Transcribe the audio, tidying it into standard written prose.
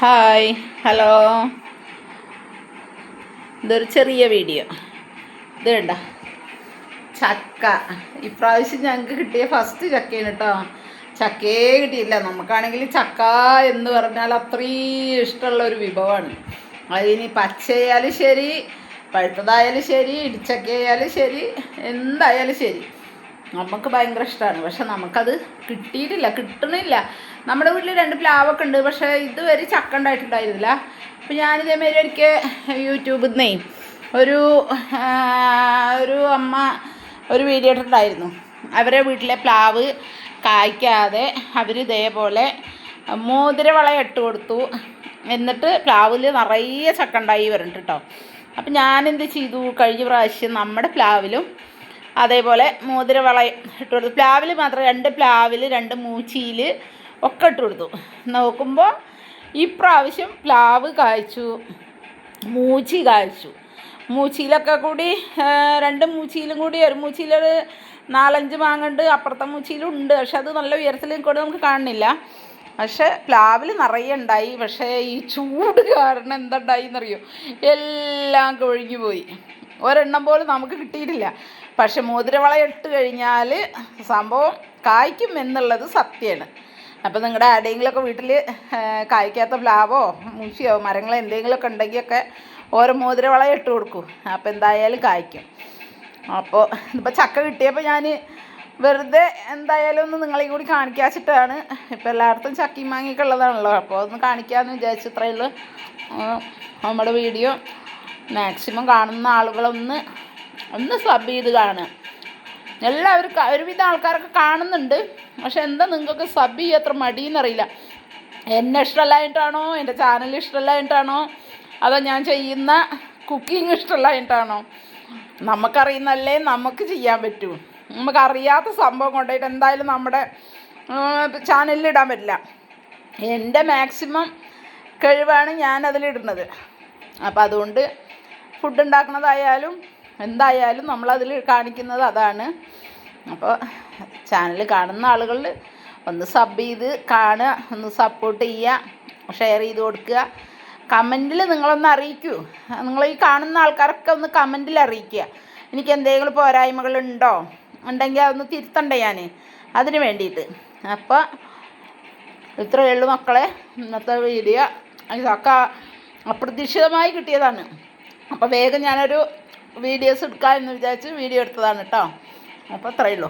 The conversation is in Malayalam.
Hi hello. ഇതൊരു ചെറിയ വീഡിയോ. ഇത് കണ്ട ചക്ക. ഇപ്രാവശ്യം ഞങ്ങൾക്ക് കിട്ടിയ ഫസ്റ്റ് ചക്കയാണ് കേട്ടോ. ചക്കയെ കിട്ടിയില്ല. നമുക്കാണെങ്കിൽ ചക്ക എന്ന് പറഞ്ഞാൽ അത്രയും ഇഷ്ടമുള്ള ഒരു വിഭവമാണ്. അതിനി പച്ചയായാലും ശരി, പഴുത്തതായാലും ശരി, ഇടിച്ചക്കയായാലും ശരി, എന്തായാലും ശരി, നമുക്ക് ഭയങ്കര ഇഷ്ടമാണ്. പക്ഷെ നമുക്കത് കിട്ടിയിട്ടില്ല, കിട്ടണില്ല. നമ്മുടെ വീട്ടിൽ 2 പ്ലാവൊക്കെ ഉണ്ട്, പക്ഷേ ഇതുവരെ ചക്ക ഉണ്ടായിട്ടുണ്ടായിരുന്നില്ല. അപ്പോൾ ഞാനിതേമാതിരി ഒരിക്കൽ യൂട്യൂബിൽ നിന്നേ ഒരു അമ്മ ഒരു വീഡിയോ ഇട്ടിട്ടുണ്ടായിരുന്നു. അവരെ വീട്ടിലെ പ്ലാവ് കായ്ക്കാതെ അവർ ഇതേപോലെ മോതിരവള ഇട്ട് കൊടുത്തു. എന്നിട്ട് പ്ലാവിൽ നിറയെ ചക്ക ഉണ്ടായി വരുന്നുണ്ട് കേട്ടോ. അപ്പം ഞാനെന്ത് ചെയ്തു, കഴിഞ്ഞ പ്രാവശ്യം നമ്മുടെ പ്ലാവിലും അതേപോലെ മോതിരവള ഇട്ട് കൊടുത്തു. പ്ലാവിൽ മാത്രം 2 പ്ലാവിൽ 2 മൂച്ചിയിൽ ഒക്കെ ഇട്ട് കൊടുത്തു. നോക്കുമ്പോൾ ഇപ്രാവശ്യം പ്ലാവ് കായ്ച്ചു, മൂച്ചി കായ്ച്ചു. മൂച്ചിയിലൊക്കെ കൂടി 2 മൂച്ചിയിലും കൂടി ഒരു മൂച്ചിയിലൊരു 4-5 മാങ്ങുണ്ട്, അപ്പുറത്തെ മൂച്ചിയിലും ഉണ്ട്. പക്ഷെ അത് നല്ല ഉയരത്തിൽ കൂടെ നമുക്ക് കാണുന്നില്ല. പക്ഷെ പ്ലാവിൽ നിറയെ ഉണ്ടായി. പക്ഷേ ഈ ചൂട് കാരണം എന്തുണ്ടായി എന്നറിയോ, എല്ലാം കൊഴിഞ്ഞു പോയി. ഒരെണ്ണം പോലും നമുക്ക് കിട്ടിയിട്ടില്ല. പക്ഷെ മോതിരവള ഇട്ട് കഴിഞ്ഞാൽ സംഭവം കായ്ക്കും എന്നുള്ളത് സത്യമാണ്. അപ്പോൾ നിങ്ങളുടെ ആരുടെയെങ്കിലുമൊക്കെ വീട്ടിൽ കായ്ക്കാത്ത പ്ലാവോ മൂച്ചിയോ മരങ്ങളോ എന്തെങ്കിലുമൊക്കെ ഉണ്ടെങ്കിലൊക്കെ ഓരോ മോതിരവള ഇട്ട് കൊടുക്കും. അപ്പോൾ എന്തായാലും കായ്ക്കും. അപ്പോൾ ഇപ്പോൾ ചക്ക കിട്ടിയപ്പോൾ ഞാൻ വെറുതെ എന്തായാലും ഒന്ന് നിങ്ങളെയും കൂടി കാണിക്കാച്ചിട്ടാണ്. ഇപ്പോൾ എല്ലായിടത്തും ചക്കയും മാങ്ങയൊക്കെ ഉള്ളതാണല്ലോ. അപ്പോൾ ഒന്ന് കാണിക്കാമെന്ന് വിചാരിച്ചു. ഇത്രയേ ഉള്ളൂ നമ്മുടെ വീഡിയോ. മാക്സിമം കാണുന്ന ആളുകളൊന്ന് സബ് ചെയ്ത് കാണുക. എല്ലാവരും ഒരുവിധ ആൾക്കാരൊക്കെ കാണുന്നുണ്ട്. പക്ഷെ എന്താ നിങ്ങൾക്കൊക്കെ സബ് ചെയ്യുക അത്ര മടിയെന്നറിയില്ല. എന്നെ ഇഷ്ടമല്ലായിട്ടാണോ, എൻ്റെ ചാനൽ ഇഷ്ടമല്ലായിട്ടാണോ, അതോ ഞാൻ ചെയ്യുന്ന കുക്കിംഗ് ഇഷ്ടമല്ലായിട്ടാണോ? നമുക്കറിയുന്നല്ലേ നമുക്ക് ചെയ്യാൻ പറ്റൂ. നമുക്കറിയാത്ത സംഭവം കൊണ്ടുപോയിട്ട് എന്തായാലും നമ്മുടെ ചാനലിൽ ഇടാൻ പറ്റില്ല. എൻ്റെ മാക്സിമം കഴിവാണ് ഞാൻ അതിലിടുന്നത്. അപ്പോൾ അതുകൊണ്ട് ഫുഡ് ഉണ്ടാക്കുന്നതായാലും എന്തായാലും നമ്മളതിൽ കാണിക്കുന്നത് അതാണ്. അപ്പോൾ ചാനൽ കാണുന്ന ആളുകളിൽ ഒന്ന് സബ് ചെയ്ത് കാണുക, ഒന്ന് സപ്പോർട്ട് ചെയ്യുക, ഷെയർ ചെയ്ത് കൊടുക്കുക. കമൻറ്റിൽ നിങ്ങളൊന്ന് അറിയിക്കൂ. നിങ്ങൾ ഈ കാണുന്ന ആൾക്കാരൊക്കെ ഒന്ന് കമൻറ്റിൽ അറിയിക്കുക. എനിക്ക് എന്തെങ്കിലും പോരായ്മകളുണ്ടോ ഉണ്ടെങ്കിൽ അതൊന്ന് തിരുത്തണ്ടേ ഞാൻ അതിന് വേണ്ടിയിട്ട്. അപ്പോൾ ഇത്രയേ ഉള്ളൂ മക്കളെ ഇന്നത്തെ വീഡിയോ. ഇതൊക്കെ അപ്രതീക്ഷിതമായി കിട്ടിയതാണ്. അപ്പോൾ വേഗം ഞാനൊരു വീഡിയോസ് എടുക്കാം എന്ന് വിചാരിച്ച് വീഡിയോ എടുത്തതാണ് കേട്ടോ. അപ്പോൾ അത്രയേ ഉള്ളൂ.